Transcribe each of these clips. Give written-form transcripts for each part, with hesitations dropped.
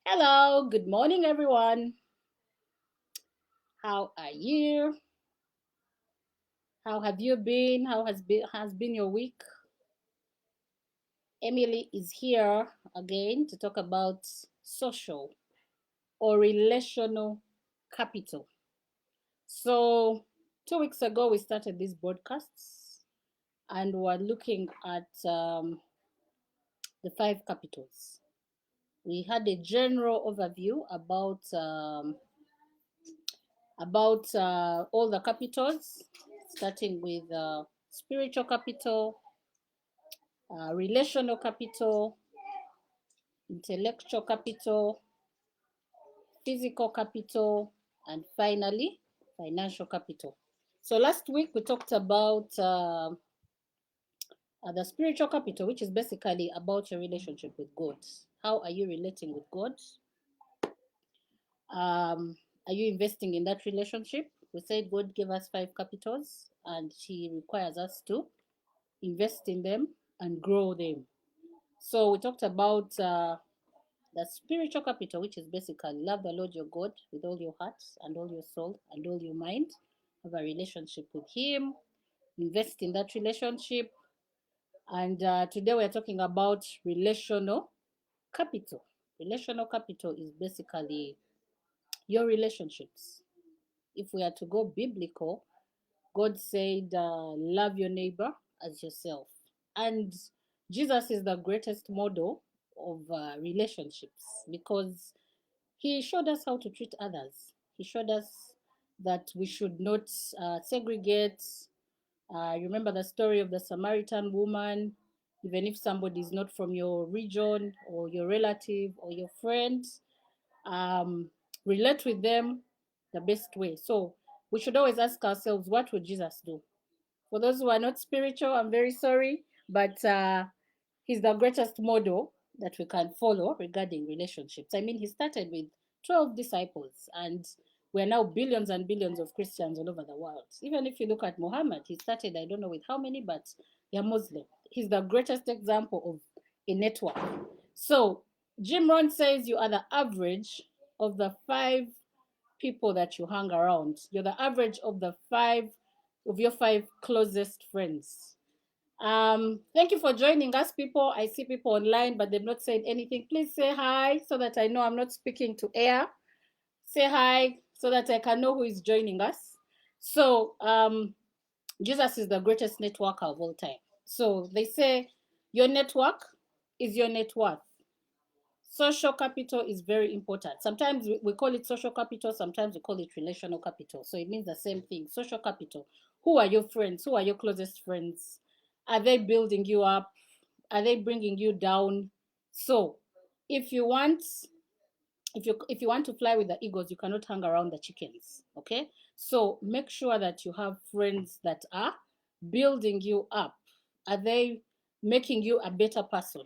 Hello, good morning, everyone. How are you? How have you been? How has been your week? Emily is here again to talk about social or relational capital. So, 2 weeks ago, we started these broadcasts and we're looking at the five capitals. We had a general overview about all the capitals, starting with spiritual capital, relational capital, intellectual capital, physical capital, and finally, financial capital. So last week we talked about the spiritual capital, which is basically about your relationship with God. How are you relating with God? Um, are you investing in that relationship? We said God gave us five capitals, and He requires us to invest in them and grow them. So we talked about the spiritual capital, which is basically love the Lord your God with all your heart and all your soul and all your mind. Have a relationship with Him, invest in that relationship. And today we're talking about relational capital. Relational capital is basically your relationships. If we are to go biblical, God said, love your neighbor as yourself. And Jesus is the greatest model of relationships because he showed us how to treat others. He showed us that we should not segregate. Remember the story of the Samaritan woman. Even if somebody is not from your region or your relative or your friend, um, relate with them the best way. So we should always ask ourselves, what would Jesus do? For those who are not spiritual, I'm very sorry, but he's the greatest model that we can follow regarding relationships. I mean, he started with 12 disciples, and we're now billions and billions of Christians all over the world. Even if you look at Muhammad, he started, I don't know with how many, but they're Muslim. He's the greatest example of a network. So, Jim Rohn says you are the average of the five people that you hang around. You're the average of your five closest friends. Thank you for joining us, people. I see people online, but they've not said anything. Please say hi so that I know I'm not speaking to air. Say hi so that I can know who is joining us. So, Jesus is the greatest networker of all time. So they say your network is your net worth. Social capital is very important. Sometimes we call it social capital, sometimes we call it relational capital. So it means the same thing. Social capital. Who are your friends? Who are your closest friends? Are they building you up? Are they bringing you down? So if you want if you want to fly with the eagles, you cannot hang around the chickens. Okay, so make sure that you have friends that are building you up. Are they making you a better person?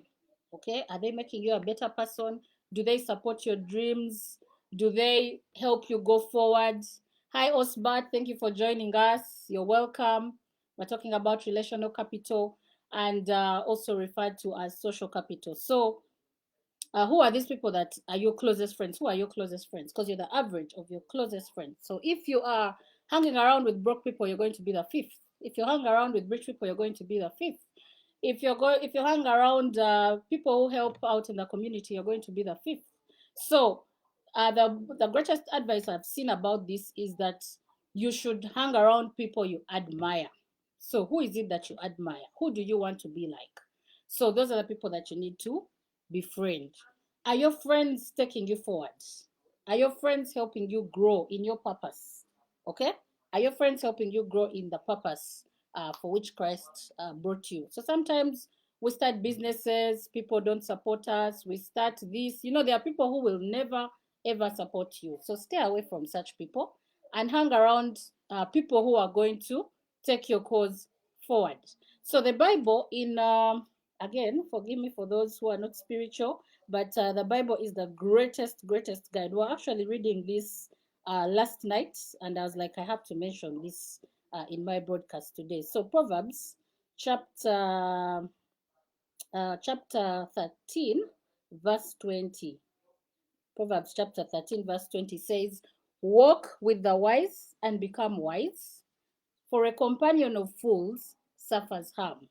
Okay, are they making you a better person? Do they support your dreams? Do they help you go forward? Hi Osbert, thank you for joining us. You're welcome. We're talking about relational capital and also referred to as social capital. So who are these people that are your closest friends? Who are your closest friends? Because you're the average of your closest friends. So if you are hanging around with broke people, you're going to be the fifth. If you hang around with rich people, you're going to be the fifth. If you hang around people who help out in the community, you're going to be the fifth. So the greatest advice I've seen about this is that you should hang around people you admire. So who is it that you admire? Who do you want to be like? So those are the people that you need to befriend. Are your friends taking you forward? Are your friends helping you grow in your purpose? Okay? Are your friends helping you grow in the purpose for which Christ brought you? So sometimes We start businesses, people don't support us. We start this. There are people who will never ever support you. So stay away from such people and hang around people who are going to take your cause forward. So the Bible again, forgive me for those who are not spiritual, but the Bible is the greatest guide. We're actually reading this last night, and I was like, I have to mention this in my broadcast today. So Proverbs chapter 13, verse 20. Proverbs chapter 13, verse 20 says, walk with the wise and become wise, for a companion of fools suffers harm.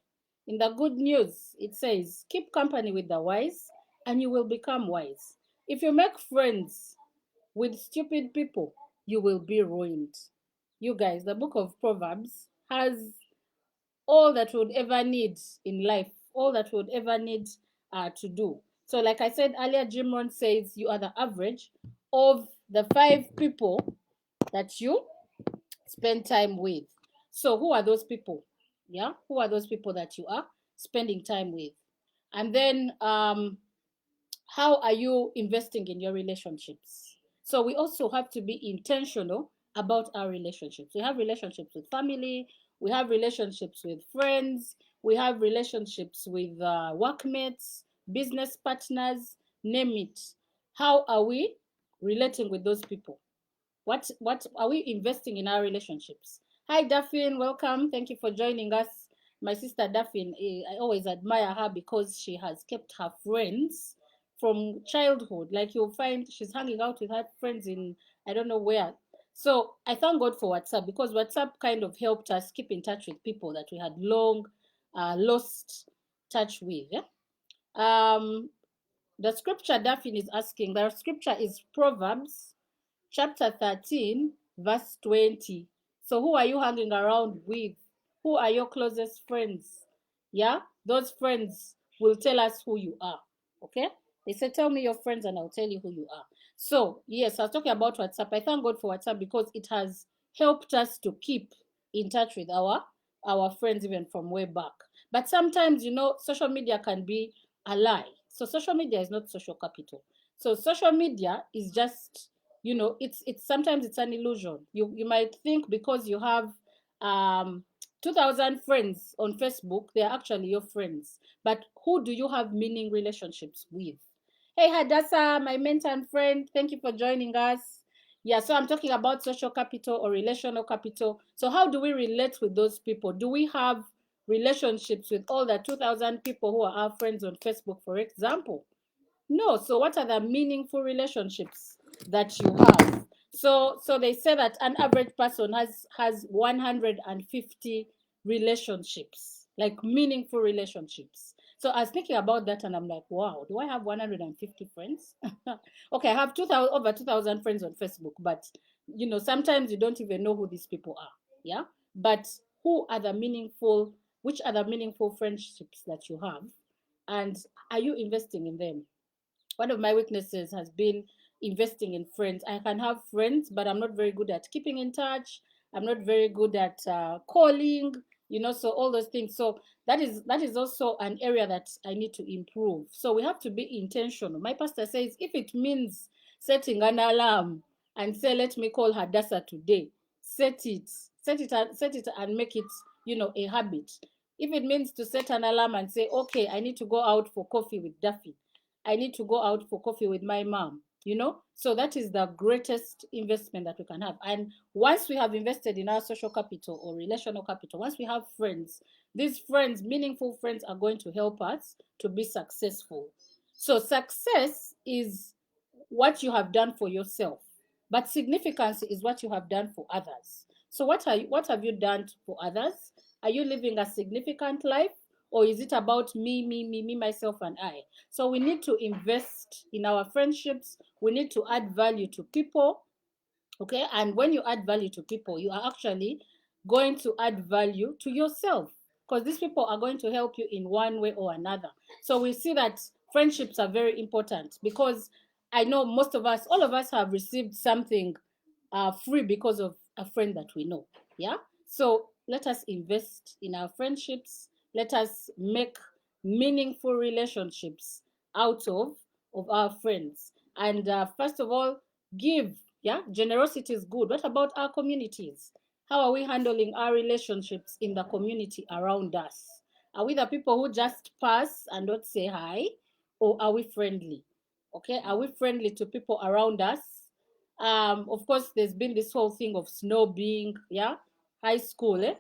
In the good news, it says, keep company with the wise and you will become wise. If you make friends with stupid people, you will be ruined. You guys, the book of Proverbs has all that we would ever need in life, all that we would ever need to do. So, like I said earlier, Jim Rohn says you are the average of the 5 people that you spend time with. So, who are those people? Yeah, who are those people that you are spending time with? And then, how are you investing in your relationships? So we also have to be intentional about our relationships. We have relationships with family, we have relationships with friends, we have relationships with workmates, business partners, name it. How are we relating with those people? What are we investing in our relationships? Hi Daphne, welcome. Thank you for joining us. My sister Daphne, I always admire her because she has kept her friends from childhood. Like you'll find she's hanging out with her friends in I don't know where. So I thank God for WhatsApp because WhatsApp kind of helped us keep in touch with people that we had long lost touch with. Yeah? The scripture Daphne is asking, the scripture is Proverbs chapter 13, verse 20. So, who are you hanging around with? Who are your closest friends? Yeah, those friends will tell us who you are. Okay, they say, tell me your friends, and I'll tell you who you are. So, yes, I was talking about WhatsApp. I thank God for WhatsApp because it has helped us to keep in touch with our friends even from way back. But sometimes, social media can be a lie. So, social media is not social capital. So, social media is just it's sometimes it's an illusion. You might think because you have 2,000 friends on Facebook, they're actually your friends, but who do you have meaning relationships with? Hey Hadassah, my mentor and friend, thank you for joining us. Yeah, so I'm talking about social capital or relational capital. So how do we relate with those people? Do we have relationships with all the 2,000 people who are our friends on Facebook, for example? No. So what are the meaningful relationships that you have? So they say that an average person has 150 relationships, like meaningful relationships. So I was thinking about that and I'm like, wow, do I have 150 friends? Okay, I have 2,000 over 2,000 friends on Facebook, but sometimes you don't even know who these people are. Yeah? But who are the meaningful which are the meaningful friendships that you have? And are you investing in them? One of my weaknesses has been investing in friends. I can have friends, but I'm not very good at keeping in touch. I'm not very good at calling, so all those things. So that is also an area that I need to improve. So we have to be intentional. My pastor says if it means setting an alarm and say, let me call Hadassah today, set it and make it, a habit. If it means to set an alarm and say, okay, I need to go out for coffee with Daffy, I need to go out for coffee with my mom, So that is the greatest investment that we can have. And once we have invested in our social capital or relational capital, once we have friends, these friends, meaningful friends, are going to help us to be successful. So success is what you have done for yourself, but significance is what you have done for others. So what have you done for others? Are you living a significant life? Or is it about me, myself, and I? So we need to invest in our friendships. We need to add value to people. Okay. And when you add value to people, you are actually going to add value to yourself because these people are going to help you in one way or another. So we see that friendships are very important because I know most of us, all of us have received something free because of a friend that we know. Yeah. So let us invest in our friendships. Let us make meaningful relationships out of our friends. And first of all, give. Yeah, generosity is good. What about our communities? How are we handling our relationships in the community around us? Are we the people who just pass and don't say hi, or are we friendly? Okay, are we friendly to people around us? Of course, there's been this whole thing of snowbeing. Yeah, high school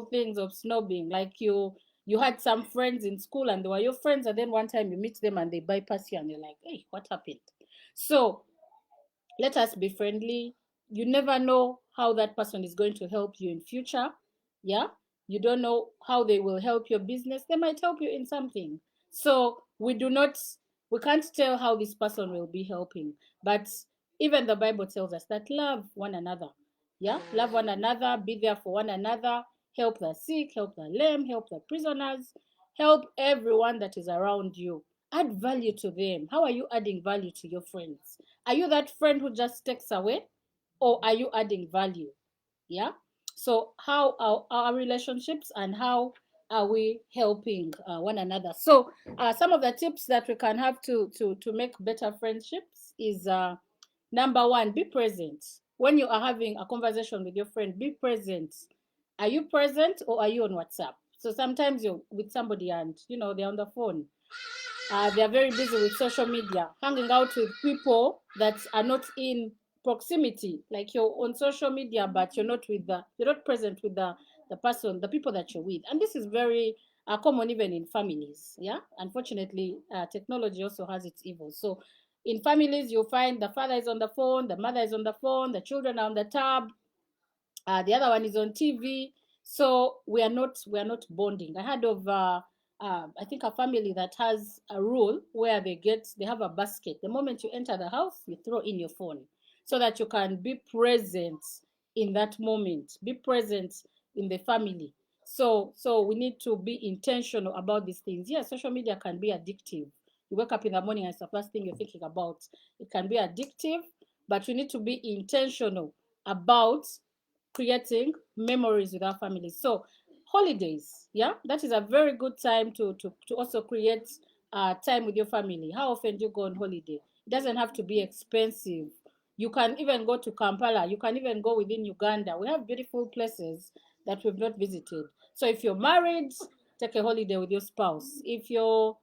things of snowbeing. Like you had some friends in school and they were your friends, and then one time you meet them and they bypass you and you're like, hey, what happened? So let us be friendly. You never know how that person is going to help you in future. Yeah, you don't know how they will help your business. They might help you in something. So we can't tell how this person will be helping. But even the Bible tells us that love one another. Yeah, love one another, be there for one another, help the sick, help the lame, help the prisoners, help everyone that is around you. Add value to them. How are you adding value to your friends? Are you that friend who just takes away, or are you adding value? Yeah. So how are our relationships, and how are we helping one another? So some of the tips that we can have to make better friendships is number one, be present. When you are having a conversation with your friend, be present. Are you present, or are you on WhatsApp? So sometimes you're with somebody and they're on the phone. They are very busy with social media, hanging out with people that are not in proximity. Like you're on social media, but you're not present with the people that you're with. And this is very common even in families. Yeah, unfortunately, technology also has its evils. So in families, you'll find the father is on the phone, the mother is on the phone, the children are on the tab, the other one is on TV. So we are not bonding. I heard of I think a family that has a rule where they have a basket. The moment you enter the house, you throw in your phone so that you can be present in that moment. Be present in the family. So we need to be intentional about these things. Yeah, social media can be addictive. You wake up in the morning and it's the first thing you're thinking about. It can be addictive, but we need to be intentional about creating memories with our families. So holidays, yeah, that is a very good time to also create time with your family. How often do you go on holiday? It doesn't have to be expensive. You can even go to Kampala. You can even go within Uganda. We have beautiful places that we've not visited. So if you're married, take a holiday with your spouse. If you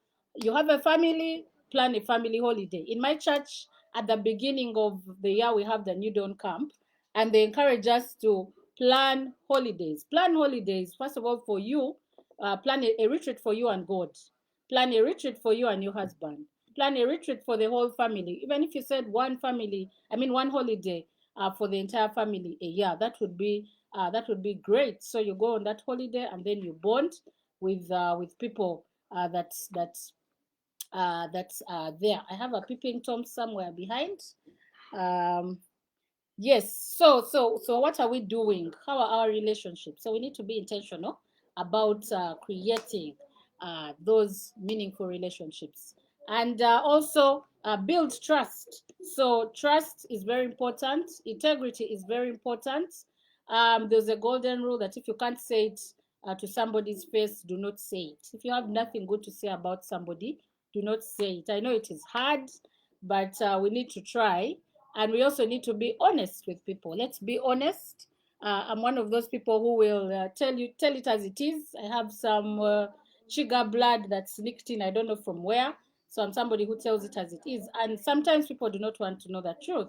have a family, plan a family holiday. In my church, at the beginning of the year, we have the New Dawn Camp, and they encourage us to plan holidays. Plan holidays, first of all, for you. Plan a retreat for you and God. Plan a retreat for you and your husband. Plan a retreat for the whole family. Even if you said one holiday for the entire family a year, that would be great. So you go on that holiday and then you bond with people that's there. I have a peeping tom somewhere behind. Um, Yes. So what are we doing? How are our relationships? So we need to be intentional about creating those meaningful relationships, and also build trust. So trust is very important. Integrity is very important. There's a golden rule that if you can't say it to somebody's face, do not say it. If you have nothing good to say about somebody, do not say it. I know it is hard, but we need to try, and we also need to be honest with people. Let's be honest. I'm one of those people who will tell it as it is. I have some chiga blood that's leaked in, I don't know from where. So I'm somebody who tells it as it is, and sometimes people do not want to know the truth,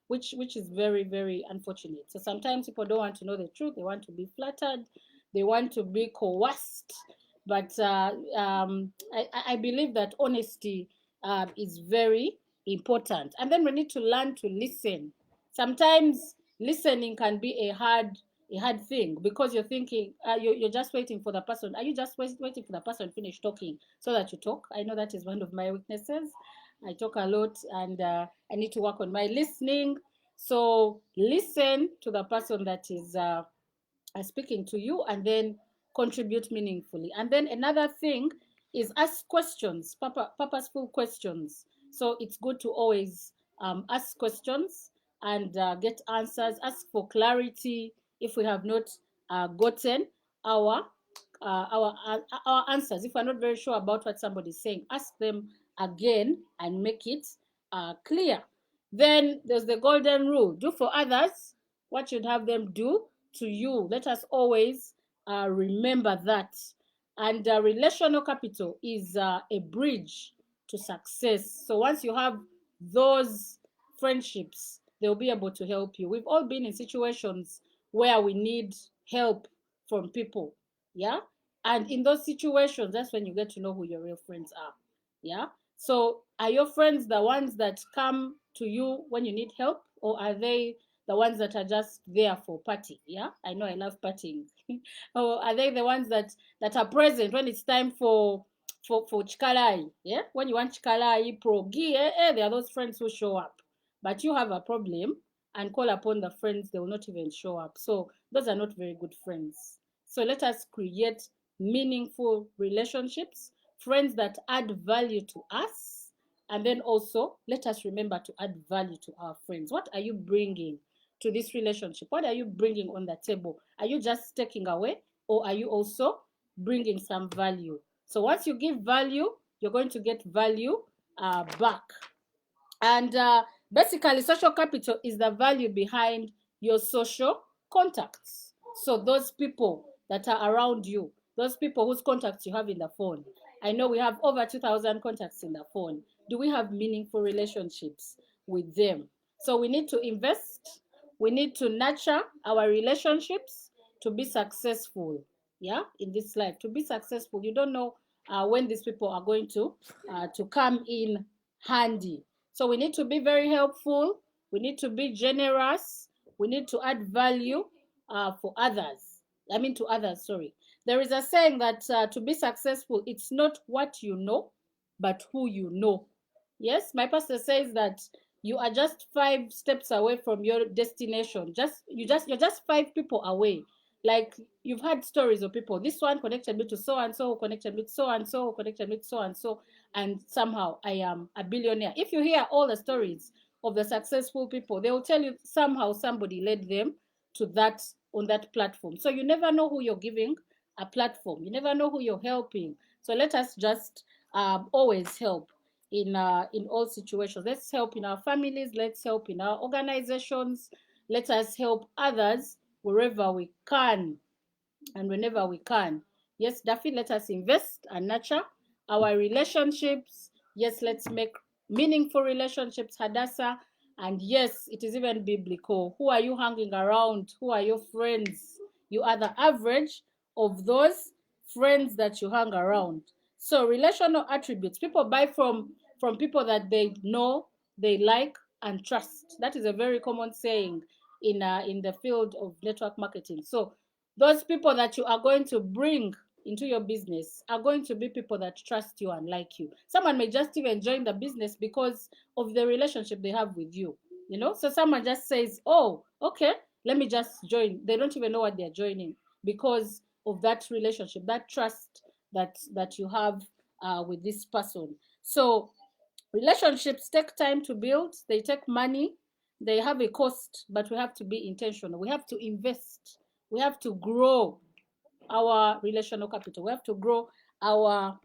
which is very, very unfortunate. So sometimes people don't want to know the truth. They want to be flattered, they want to be coerced. But I believe that honesty is very important. And then we need to learn to listen. Sometimes listening can be a hard thing, because you're thinking you're just waiting for the person. Are you just waiting for the person to finish talking so that you talk? I know that is one of my weaknesses. I talk a lot, and I need to work on my listening. So listen to the person that is speaking to you, and then contribute meaningfully. And then another thing is ask questions, purposeful questions. So it's good to always ask questions and get answers. Ask for clarity if we have not gotten our our answers. If we're not very sure about what somebody's saying, ask them again and make it clear. Then there's the golden rule: do for others what you'd have them do to you. Let us always remember that. And relational capital is a bridge to success. So once you have those friendships, they'll be able to help you. We've all been in situations where we need help from people. Yeah. And in those situations, that's when you get to know who your real friends are. Yeah. So are your friends the ones that come to you when you need help, or are they the ones that are just there for party? Yeah. I know I love partying. Or are they the ones that are present when it's time for chikalai? Yeah. When you want chikalai, progi, there are those friends who show up. But you have a problem and call upon the friends, they will not even show up. So those are not very good friends. So let us create meaningful relationships, friends that add value to us. And then also, let us remember to add value to our friends. What are you bringing to this relationship? What are you bringing on the table? Are you just taking away, or are you also bringing some value? So once you give value, you're going to get value back. And basically, social capital is the value behind your social contacts. So those people that are around you, those people whose contacts you have in the phone. I know we have over 2,000 contacts in the phone. Do we have meaningful relationships with them? So we need to invest. We need to nurture our relationships to be successful. Yeah, in this life, to be successful, you don't know when these people are going to come in handy. So we need to be very helpful. We need to be generous. We need to add value for others. I mean, to others, sorry. There is a saying that to be successful, it's not what you know, but who you know. Yes, my pastor says that you are just 5 steps away from your destination. You're just 5 people away. Like, you've had stories of people. This one connected me to so and so, connected me to so and so, connected me to so and so, and somehow I am a billionaire. If you hear all the stories of the successful people, they will tell you somehow somebody led them to that, on that platform. So you never know who you're giving a platform. You never know who you're helping. So let us just always help in all situations. Let's help in our families. Let's help in our organizations. Let us help others wherever we can and whenever we can. Yes, Daffy, let us invest and nurture our relationships. Yes, let's make meaningful relationships, Hadassah. And yes, it is even biblical. Who are you hanging around? Who are your friends? You are the average of those friends that you hang around. So relational attributes, people buy from people that they know, they like, and trust. That is a very common saying in the field of network marketing. So those people that you are going to bring into your business are going to be people that trust you and like you. Someone may just even join the business because of the relationship they have with you. So someone just says, oh, okay, let me just join. They don't even know what they're joining because of that relationship, that trust that you have with this person. So relationships take time to build, they take money, they have a cost, but we have to be intentional. We have to invest. We have to grow our relational capital. We have to grow our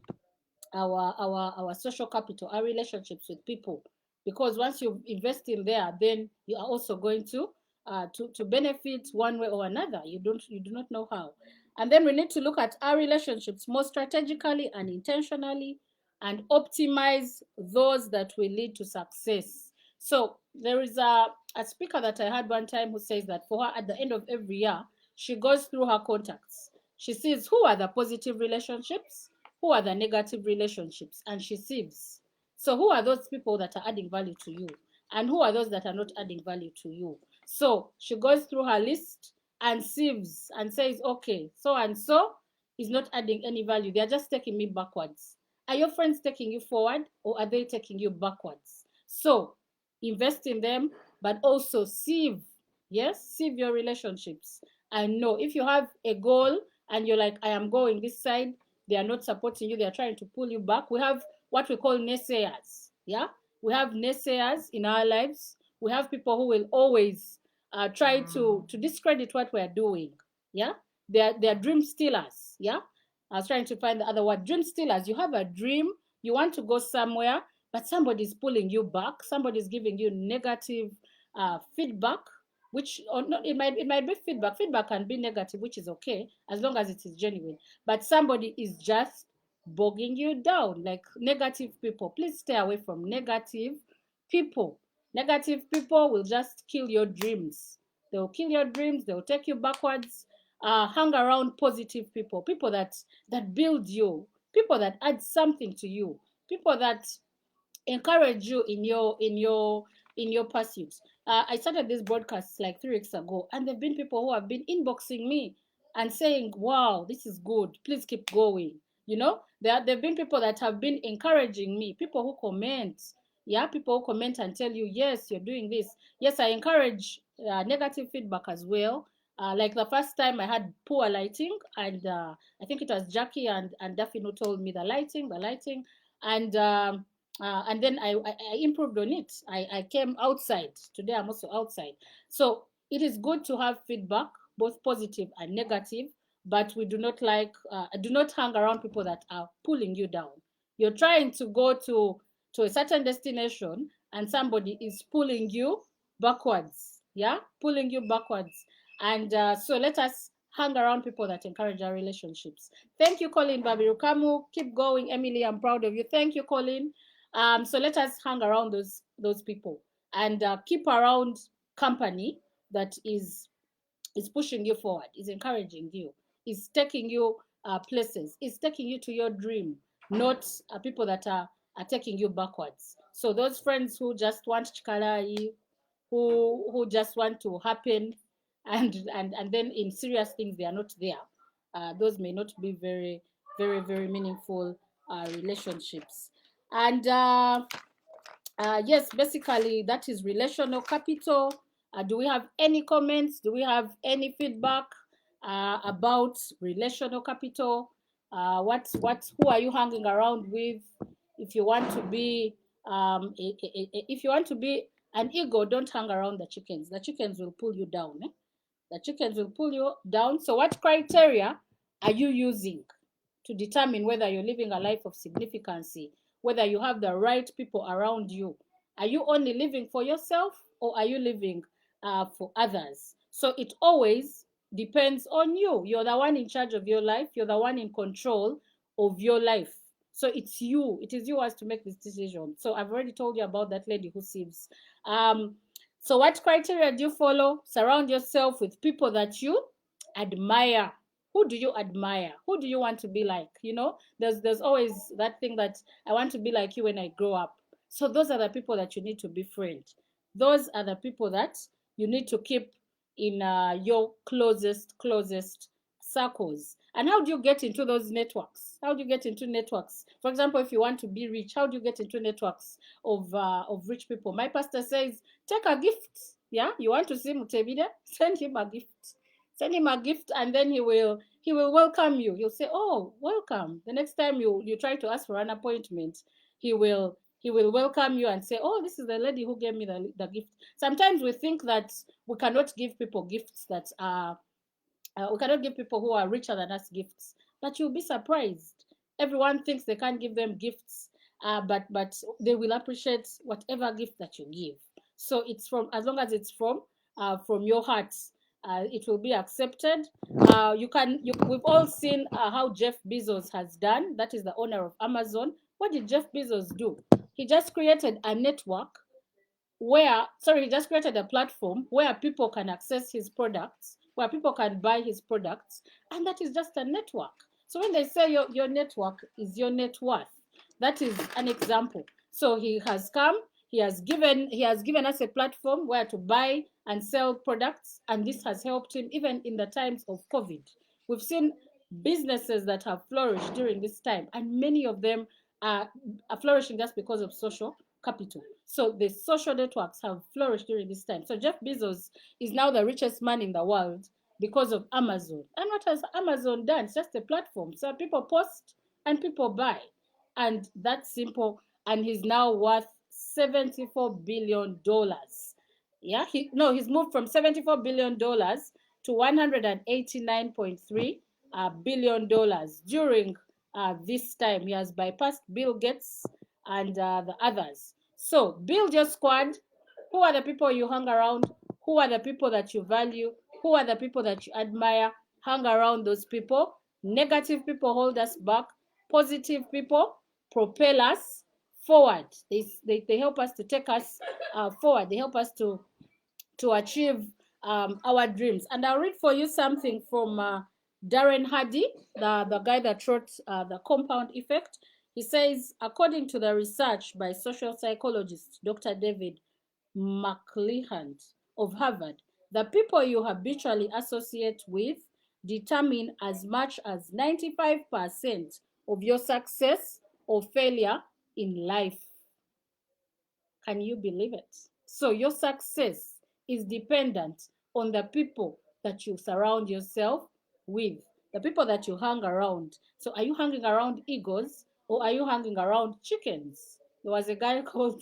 our social capital, our relationships with people. Because once you invest in there, then you are also going to benefit one way or another. You do not know how. And then we need to look at our relationships more strategically and intentionally and optimize those that will lead to success. So there is a speaker that I had one time who says that for her, at the end of every year, she goes through her contacts. She sees who are the positive relationships, who are the negative relationships, and she sieves. So who are those people that are adding value to you, and who are those that are not adding value to you? So she goes through her list and sieves and says, okay, so and so is not adding any value. They are just taking me backwards. Are your friends taking you forward, or are they taking you backwards? So invest in them, but also sieve. Yes, sieve your relationships. And know if you have a goal and you're like, I am going this side, they are not supporting you, they are trying to pull you back. We have what we call naysayers. Yeah, we have naysayers in our lives. We have people who will always try to discredit what we're doing. Yeah, they are dream stealers. Yeah, I was trying to find the other word. Dream stealers. You have a dream, you want to go somewhere, but somebody's pulling you back. Somebody's giving you negative feedback, which or not, it might be feedback. Feedback can be negative, which is okay as long as it is genuine. But somebody is just bogging you down, like negative people. Please stay away from negative people. Negative people will just kill your dreams. They'll kill your dreams. They'll take you backwards. Hang around positive people, people that build you, people that add something to you, people that encourage you in your pursuits. I started this broadcast like 3 weeks ago, and there've been people who have been inboxing me and saying, "Wow, this is good. Please keep going." There've been people that have been encouraging me. People who comment, yeah, people who comment and tell you, "Yes, you're doing this." Yes, I encourage negative feedback as well. Like the first time I had poor lighting, and I think it was Jackie and Daphne who told me the lighting, and then I improved on it. I came outside. Today I'm also outside. So it is good to have feedback, both positive and negative, but we do not hang around people that are pulling you down. You're trying to go to a certain destination, and somebody is pulling you backwards. Yeah, pulling you backwards. And so let us hang around people that encourage our relationships. Thank you, Colin Babirukamu. Keep going, Emily. I'm proud of you. Thank you, Colin. So let us hang around those people and keep around company that is pushing you forward, is encouraging you, is taking you places, is taking you to your dream, not people that are taking you backwards. So those friends who just want chikarai, who just want to happen, and then in serious things they are not there. Those may not be very, very, very meaningful relationships. And yes, basically that is relational capital. Do we have any comments? Do we have any feedback about relational capital? Who are you hanging around with? If you want to be if you want to be an ego, don't hang around the chickens. The chickens will pull you down. The chickens will pull you down. So what criteria are you using to determine whether you're living a life of significance, whether you have the right people around you? Are you only living for yourself, or are you living for others? So it always depends on you. You're the one in charge of your life. You're the one in control of your life. So it's you. It is you who has to make this decision. So I've already told you about that lady who sieves. So what criteria do you follow? Surround yourself with people that you admire. Who do you admire? Who do you want to be like? There's always that thing that I want to be like you when I grow up. So those are the people that you need to befriend. Those are the people that you need to keep in your closest circles. And how do you get into those networks? How do you get into networks? For example, if you want to be rich, how do you get into networks of rich people? My pastor says, take a gift. Yeah, you want to see Mutebide? Send him a gift. Send him a gift, and then he will welcome you. He'll say, "Oh, welcome." The next time you try to ask for an appointment, he will welcome you and say, "Oh, this is the lady who gave me the gift." Sometimes we think that we cannot give people gifts that are we cannot give people who are richer than us gifts, but you'll be surprised. Everyone thinks they can't give them gifts, but they will appreciate whatever gift that you give. So it's as long as it's from your heart, it will be accepted. We've all seen how Jeff Bezos has done. That is the owner of Amazon. What did Jeff Bezos do? He just created a network he just created a platform where people can access his products, where people can buy his products, and that is just a network. So when they say your network is your net worth, that is an example. So he has come, he has given us a platform where to buy and sell products, and this has helped him even in the times of COVID. We've seen businesses that have flourished during this time, and many of them are flourishing just because of social capital. So the social networks have flourished during this time. So Jeff Bezos is now the richest man in the world because of Amazon. And what has Amazon done? It's just a platform. So people post and people buy. And that's simple. And he's now worth $74 billion. Yeah, he's moved from $74 billion to 189.3 billion during this time. He has bypassed Bill Gates and the others. So build your squad. Who are the people you hang around? Who are the people that you value? Who are the people that you admire? Hang around those people. Negative people hold us back. Positive people propel us forward. They help us to take us forward. They help us to achieve our dreams. And I'll read for you something from Darren Hardy, the guy that wrote The Compound Effect. He says, according to the research by social psychologist Dr. David McLeland of Harvard, the people you habitually associate with determine as much as 95% of your success or failure in life. Can you believe it? So your success is dependent on the people that you surround yourself with, the people that you hang around. So are you hanging around egos or are you hanging around chickens? There was a guy called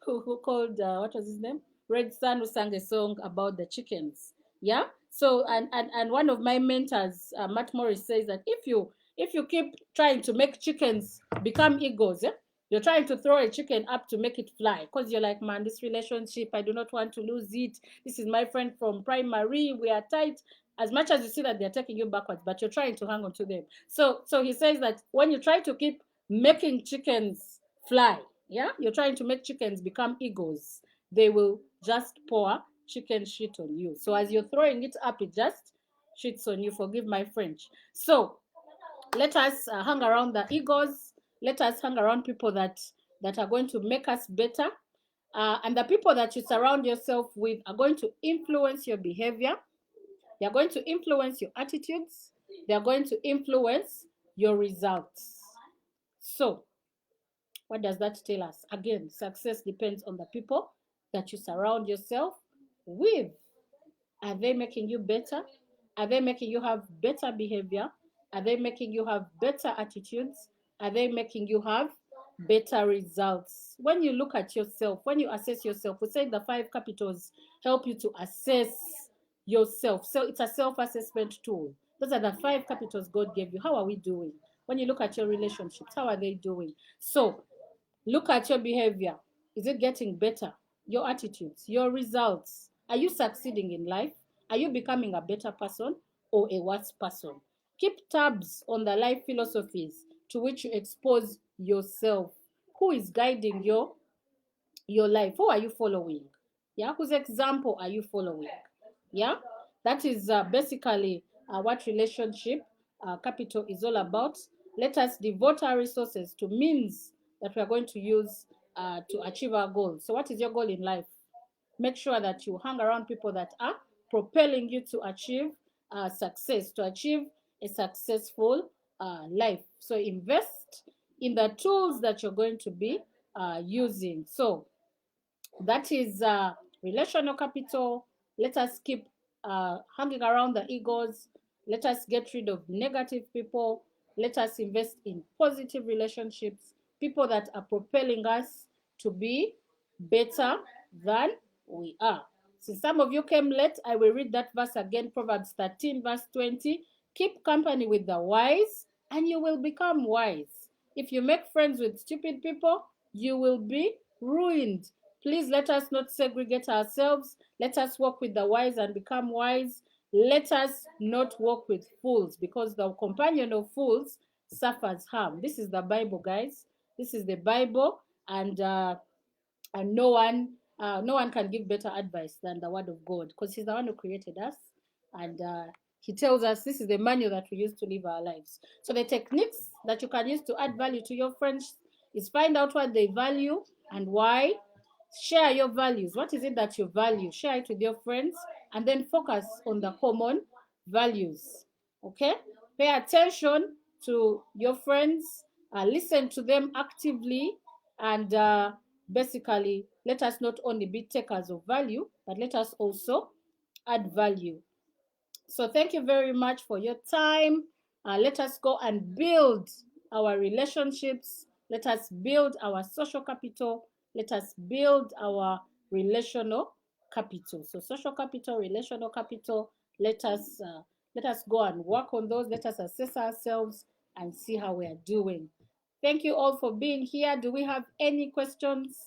who called what was his name? Red Sun, who sang a song about the chickens. Yeah. So and one of my mentors, Matt Morris, says that if you keep trying to make chickens become egos, you're trying to throw a chicken up to make it fly because you're like, man, this relationship, I do not want to lose it. This is my friend from primary. We are tight. As much as you see that they're taking you backwards, but you're trying to hang on to them. So he says that when you try to keep making chickens fly, yeah, you're trying to make chickens become egos, they will just pour chicken shit on you. So as you're throwing it up, it just shits on you. Forgive my French. So let us hang around the egos. Let us hang around people that are going to make us better. And the people that you surround yourself with are going to influence your behavior. They are going to influence your attitudes. They are going to influence your results. So what does that tell us? Again, success depends on the people that you surround yourself with. Are they making you better? Are they making you have better behavior? Are they making you have better attitudes? Are they making you have better results? When you look at yourself, when you assess yourself, we say the 5 capitals help you to assess yourself. So it's a self-assessment tool. Those are the 5 capitals God gave you. How are we doing? When you look at your relationships, how are they doing? So look at your behavior. Is it getting better? Your attitudes, your results. Are you succeeding in life? Are you becoming a better person or a worse person? Keep tabs on the life philosophies to which you expose yourself. Who is guiding your life? Who are you following? Yeah, whose example are you following? Yeah, that is basically what relationship capital is all about. Let us devote our resources to means that we are going to use to achieve our goals. So what is your goal in life? Make sure that you hang around people that are propelling you to achieve success, to achieve a successful life. So invest in the tools that you're going to be using. So that is relational capital. Let us keep hanging around the egos. Let us get rid of negative people. Let us invest in positive relationships, people that are propelling us to be better than we are. Since some of you came late, I will read that verse again, Proverbs 13, verse 20. Keep company with the wise, and you will become wise. If you make friends with stupid people, you will be ruined. Please let us not segregate ourselves. Let us walk with the wise and become wise. Let us not walk with fools, because the companion of fools suffers harm. This is the Bible, guys. This is the Bible, and no one can give better advice than the Word of God, because He's the one who created us, and He tells us this is the manual that we use to live our lives. So the techniques that you can use to add value to your friends is find out what they value and why. Share your values. What is it that you value? Share it with your friends, and then focus on the common values. Okay? Pay attention to your friends, listen to them actively, and basically let us not only be takers of value, but let us also add value. So thank you very much for your time. Let us go and build our relationships. Let us build our social capital. Let us build our relational capital. So social capital, relational capital. Let us Let us go and work on those. Let us assess ourselves and see how we are doing. Thank you all for being here. Do we have any questions?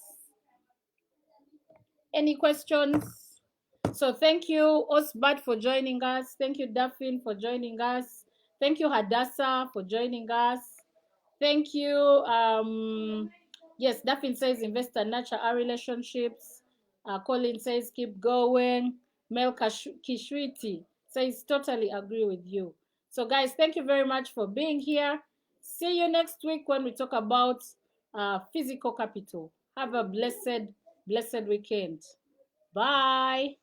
Any questions? So thank you, Osbert, for joining us. Thank you, Daphne, for joining us. Thank you, Hadassah, for joining us. Thank you. Yes, Daphne says invest and nurture our relationships. Colin says keep going. Mel Kishwiti says totally agree with you. So guys, thank you very much for being here. See you next week when we talk about physical capital. Have a blessed weekend. Bye.